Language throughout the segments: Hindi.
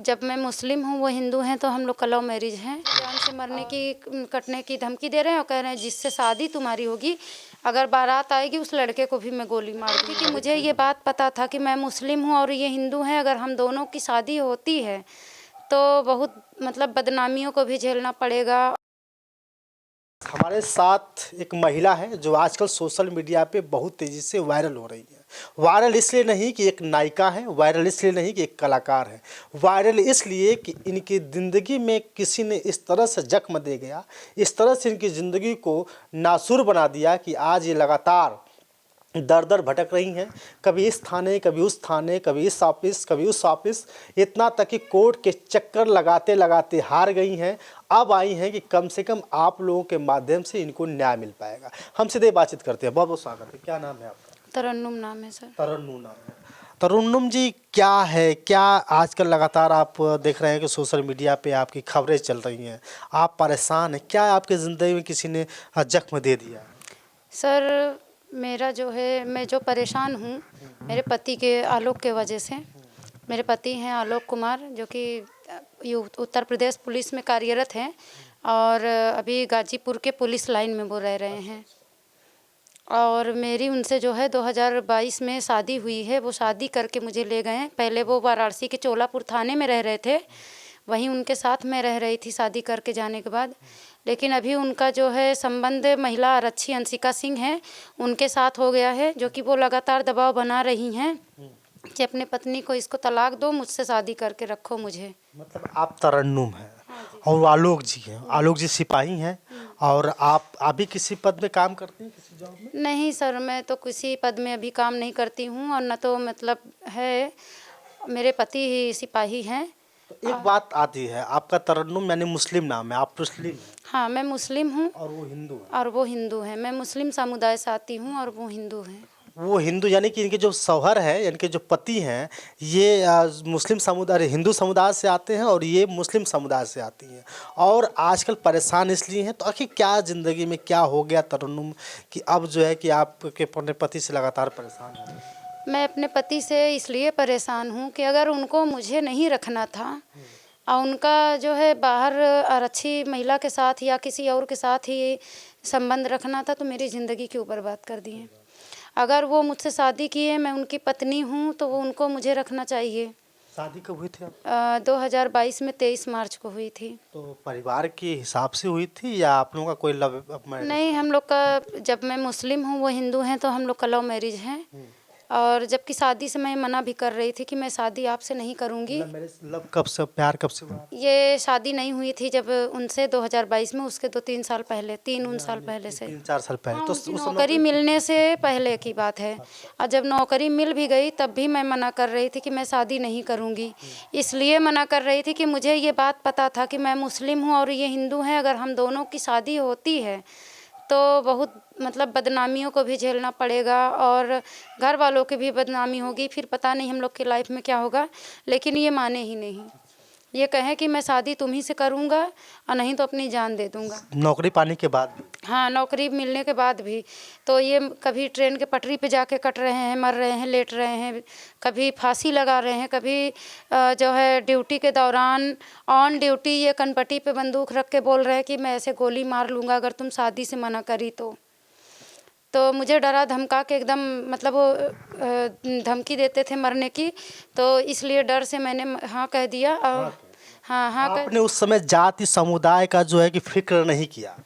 जब मैं मुस्लिम हूँ वो हिंदू हैं तो हम लोग का लव मैरिज है। जान से मरने की कटने की धमकी दे रहे हैं और कह रहे हैं जिससे शादी तुम्हारी होगी अगर बारात आएगी उस लड़के को भी मैं गोली मार दूँगी। क्योंकि मुझे ये बात पता था कि मैं मुस्लिम हूँ और ये हिंदू हैं, अगर हम दोनों की शादी होती है तो बहुत मतलब बदनामियों को भी झेलना पड़ेगा। हमारे साथ एक महिला है जो आजकल सोशल मीडिया पे बहुत तेज़ी से वायरल हो रही है। वायरल इसलिए नहीं कि एक नायिका है, वायरल इसलिए नहीं कि एक कलाकार है, वायरल इसलिए कि इनकी ज़िंदगी में किसी ने इस तरह से जख्म दे गया, इस तरह से इनकी ज़िंदगी को नासूर बना दिया कि आज ये लगातार दर दर भटक रही हैं। कभी इस थाने, कभी उस थाने, कभी इस ऑफिस, कभी उस ऑफिस, इतना तक कि कोर्ट के चक्कर लगाते लगाते हार गई हैं। अब आई हैं कि कम से कम आप लोगों के माध्यम से इनको न्याय मिल पाएगा। हम सीधे बातचीत करते हैं। बहुत बहुत स्वागत है। क्या नाम है आपका? तरन्नुम नाम है सर। तरन्नुम नाम है। तरन्नुम जी, क्या है, क्या आजकल लगातार आप देख रहे हैं कि सोशल मीडिया पे आपकी खबरें चल रही हैं, आप परेशान हैं, क्या आपकी ज़िंदगी में किसी ने जख्म दे दिया? सर मेरा जो है, मैं जो परेशान हूँ मेरे पति के आलोक के वजह से। मेरे पति हैं आलोक कुमार, जो कि उत्तर प्रदेश पुलिस में कार्यरत हैं और अभी गाजीपुर के पुलिस लाइन में वो रह रहे हैं। और मेरी उनसे जो है 2022 में शादी हुई है। वो शादी करके मुझे ले गए। पहले वो वाराणसी के चोलापुर थाने में रह रहे थे, वहीं उनके साथ मैं रह रही थी शादी करके जाने के बाद। लेकिन अभी उनका जो है संबंध महिला आरक्षी अंशिका सिंह है उनके साथ हो गया है, जो कि वो लगातार दबाव बना रही हैं कि अपने पत्नी को इसको तलाक दो, मुझसे शादी करके रखो मुझे। मतलब आप तरन्नुम हैं और वो आलोक जी हैं। आलोक जी सिपाही हैं और आप अभी किसी पद में काम करती हैं, किसी जॉब में? नहीं सर, मैं तो किसी पद में अभी काम नहीं करती हूँ और न तो मतलब है, मेरे पति ही सिपाही हैं। तो एक बात आती है, आपका तरन्नुम यानी मुस्लिम नाम है, आप मुस्लिम हैं हाँ, मैं मुस्लिम हूँ और वो हिंदू है। और वो हिंदू हैं। मैं मुस्लिम समुदाय से आती हूँ और वो हिंदू हैं। वो हिंदू यानी कि इनके जो शौहर है, यानी कि जो पति हैं, ये मुस्लिम समुदाय, हिंदू समुदाय से आते हैं और ये मुस्लिम समुदाय से आती हैं और आजकल परेशान इसलिए हैं। तो आखिर क्या ज़िंदगी में क्या हो गया तरन्नुम कि अब जो है कि आपके अपने पति से लगातार परेशान हैं? मैं अपने पति से इसलिए परेशान हूँ कि अगर उनको मुझे नहीं रखना था और उनका जो है बाहर आरक्षी महिला के साथ या किसी और के साथ ही संबंध रखना था, तो मेरी ज़िंदगी के ऊपर बात कर दिए। अगर वो मुझसे शादी किए, मैं उनकी पत्नी हूँ, तो वो उनको मुझे रखना चाहिए। शादी कब हुई थी आप? 2022 में 23 मार्च को हुई थी। तो परिवार के हिसाब से हुई थी या आप लोगों का कोई लव मैरिज? नहीं, हम लोग का, जब मैं मुस्लिम हूँ वो हिंदू हैं तो हम लोग का लव मैरिज है। और जबकि शादी से मैं मना भी कर रही थी कि मैं शादी आपसे नहीं करूँगी। लव कब से, प्यार कब से हुआ? ये शादी नहीं हुई थी जब उनसे 2022 में, उसके 2-3 साल पहले, 3 साल पहले से। 3-4 साल पहले। हाँ, तो उनकी उस नौकरी मिलने से पहले की बात है। और जब नौकरी मिल भी गई तब भी मैं मना कर रही थी कि मैं शादी नहीं करूँगी। इसलिए मना कर रही थी कि मुझे ये बात पता था कि मैं मुस्लिम हूँ और ये हिंदू हैं, अगर हम दोनों की शादी होती है तो बहुत मतलब बदनामियों को भी झेलना पड़ेगा और घर वालों की भी बदनामी होगी। फिर पता नहीं हम लोग की लाइफ में क्या होगा। लेकिन ये माने ही नहीं, ये कहें कि मैं शादी तुम ही से करूँगा और नहीं तो अपनी जान दे दूँगा। नौकरी पाने के बाद भी? हाँ, नौकरी मिलने के बाद भी। तो ये कभी ट्रेन के पटरी पे जाके कट रहे हैं, मर रहे हैं, लेट रहे हैं, कभी फांसी लगा रहे हैं, कभी जो है ड्यूटी के दौरान ऑन ड्यूटी ये कनपट्टी पे बंदूक रख के बोल रहे हैं कि मैं ऐसे गोली मार लूँगा अगर तुम शादी से मना करी तो मुझे डरा धमका के एकदम, मतलब वो धमकी देते थे मरने की, तो इसलिए डर से मैंने हाँ कह दिया। हाँ आपने उस समय जाति समुदाय का जो है कि फिक्र नहीं किया?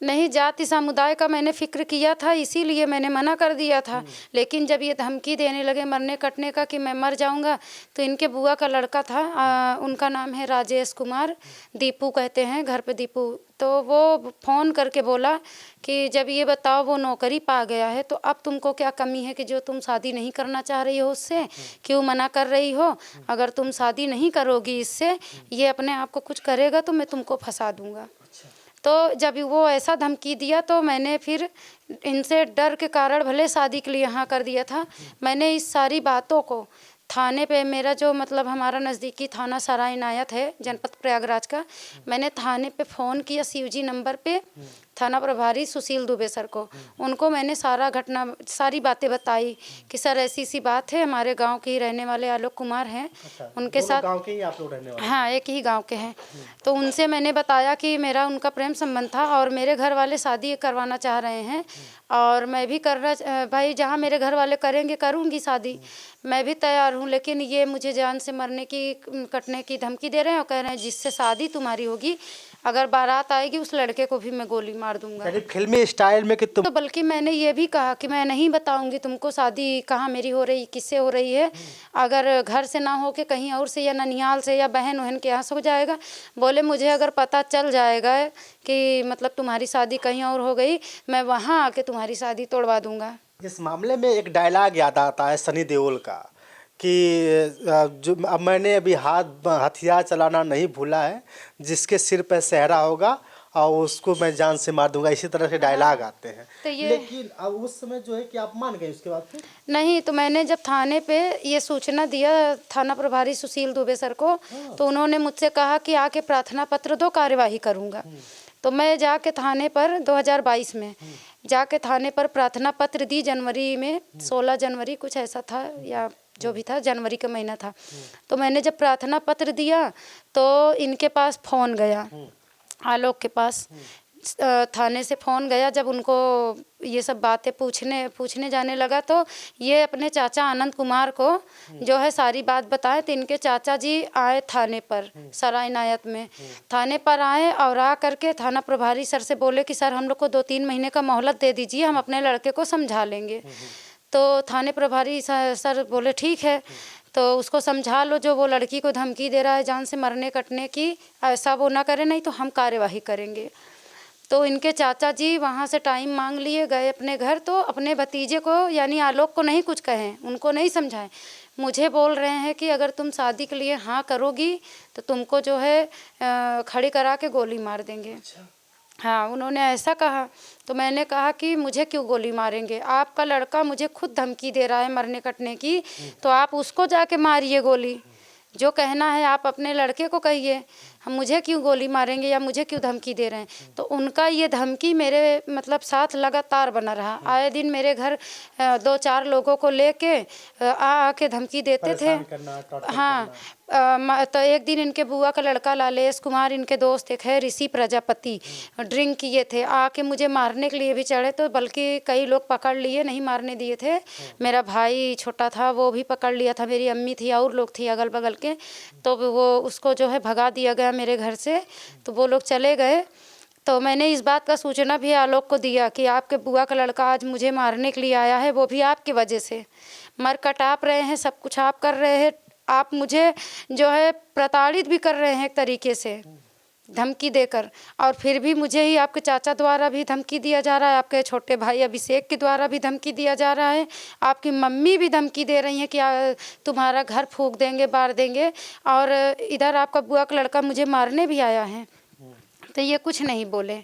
नहीं, जाति समुदाय का मैंने फ़िक्र किया था, इसीलिए मैंने मना कर दिया था। लेकिन जब ये धमकी देने लगे मरने कटने का कि मैं मर जाऊंगा, तो इनके बुआ का लड़का था, उनका नाम है राजेश कुमार, दीपू कहते हैं घर पे दीपू। तो वो फ़ोन करके बोला कि जब ये बताओ वो नौकरी पा गया है तो अब तुमको क्या कमी है कि जो तुम शादी नहीं करना चाह रही हो उससे, क्यों मना कर रही हो? अगर तुम शादी नहीं करोगी इससे, ये अपने आप को कुछ करेगा तो मैं तुमको फंसा दूँगा। तो जब वो ऐसा धमकी दिया तो मैंने फिर इनसे डर के कारण भले शादी के लिए हाँ कर दिया था। मैंने इस सारी बातों को थाने पे, मेरा जो मतलब हमारा नज़दीकी थाना सराय इनायत है जनपद प्रयागराज का, मैंने थाने पे फ़ोन किया शिवजी नंबर पे। थाना प्रभारी सुशील दुबे सर को। उनको मैंने सारी बातें बताई कि सर ऐसी बात है, हमारे गांव के ही रहने वाले आलोक कुमार हैं, उनके साथ गांव के ही आप लोग रहने वाले? हाँ, एक ही गांव के हैं। तो उनसे मैंने बताया कि मेरा उनका प्रेम संबंध था और मेरे घर वाले शादी करवाना चाह रहे हैं और मैं भी भाई जहाँ मेरे घर वाले करेंगे करूँगी शादी, मैं भी तैयार हूँ, लेकिन ये मुझे जान से मरने की कटने की धमकी दे रहे हैं और कह रहे हैं जिससे शादी तुम्हारी होगी, अगर बारात आएगी उस लड़के को भी मैं गोली मार दूंगा। यानी फिल्मी स्टाइल में कि तुम तो बल्कि मैंने ये भी कहा कि मैं नहीं बताऊंगी तुमको शादी कहाँ मेरी हो रही, किससे हो रही है, अगर घर से ना हो के कहीं और से या ननिहाल से या बहन वहन के यहाँ से हो जाएगा। बोले मुझे अगर पता चल जाएगा कि मतलब तुम्हारी शादी कहीं और हो गई, मैं वहाँ आके तुम्हारी शादी तोड़वा दूंगा। इस मामले में एक डायलॉग याद आता है सनी देओल का कि जो अब मैंने अभी हथियार चलाना नहीं भूला है, जिसके सिर पे सेहरा होगा और उसको मैं जान से मार दूंगा, इसी तरह के डायलॉग आते हैं। तो लेकिन अब उस समय जो है कि आप मान गए उसके बाद फिर? नहीं, तो मैंने जब थाने पे ये सूचना दिया थाना प्रभारी सुशील दुबे सर को, तो उन्होंने मुझसे कहा कि आके प्रार्थना पत्र दो, कार्यवाही करूँगा। तो मैं जाके थाने पर 2022 में जाके थाने पर प्रार्थना पत्र दी, जनवरी में 16 जनवरी कुछ ऐसा था या जो भी था, जनवरी का महीना था। तो मैंने जब प्रार्थना पत्र दिया तो इनके पास फ़ोन गया, आलोक के पास थाने से फ़ोन गया। जब उनको ये सब बातें पूछने जाने लगा तो ये अपने चाचा आनंद कुमार को जो है सारी बात बताए। तो इनके चाचा जी आए थाने पर, सराय इनायत में थाने पर आए और आ करके थाना प्रभारी सर से बोले कि सर हम लोग को 2-3 महीने का मोहलत दे दीजिए, हम अपने लड़के को समझा लेंगे। तो थाने प्रभारी सर बोले ठीक है, तो उसको समझा लो, जो वो लड़की को धमकी दे रहा है जान से मरने कटने की, ऐसा वो ना करे, नहीं तो हम कार्यवाही करेंगे। तो इनके चाचा जी वहाँ से टाइम मांग लिए, गए अपने घर। तो अपने भतीजे को यानी आलोक को नहीं कुछ कहें, उनको नहीं समझाएं, मुझे बोल रहे हैं कि अगर तुम शादी के लिए हाँ करोगी तो तुमको जो है खड़ी करा के गोली मार देंगे। हाँ, उन्होंने ऐसा कहा। तो मैंने कहा कि मुझे क्यों गोली मारेंगे, आपका लड़का मुझे खुद धमकी दे रहा है मरने कटने की, तो आप उसको जाके मारिए गोली, जो कहना है आप अपने लड़के को कहिए, हम मुझे क्यों गोली मारेंगे या मुझे क्यों धमकी दे रहे हैं। तो उनका ये धमकी मेरे मतलब साथ लगातार बना रहा। आए दिन मेरे घर 2-4 लोगों को लेके आके धमकी देते थे। हाँ, तो एक दिन इनके बुआ का लड़का लालेश कुमार, इनके दोस्त एक है ऋषि प्रजापति, ड्रिंक किए थे, आके मुझे मारने के लिए भी चढ़े। तो बल्कि कई लोग पकड़ लिए, नहीं मारने दिए थे। मेरा भाई छोटा था वो भी पकड़ लिया था, मेरी अम्मी थी और लोग थी अगल बगल के, तो वो उसको जो है भगा दिया गया मेरे घर से। तो वो लोग चले गए। तो मैंने इस बात का सूचना भी आलोक को दिया कि आपके बुआ का लड़का आज मुझे मारने के लिए आया है, वो भी आपकी वजह से, मर कट आप रहे हैं, सब कुछ आप कर रहे हैं, आप मुझे जो है प्रताड़ित भी कर रहे हैं एक तरीके से धमकी देकर, और फिर भी मुझे ही आपके चाचा द्वारा भी धमकी दिया जा रहा है, आपके छोटे भाई अभिषेक के द्वारा भी धमकी दिया जा रहा है, आपकी मम्मी भी धमकी दे रही हैं कि तुम्हारा घर फूंक देंगे, बार देंगे, और इधर आपका बुआ का लड़का मुझे मारने भी आया है। तो ये कुछ नहीं बोले।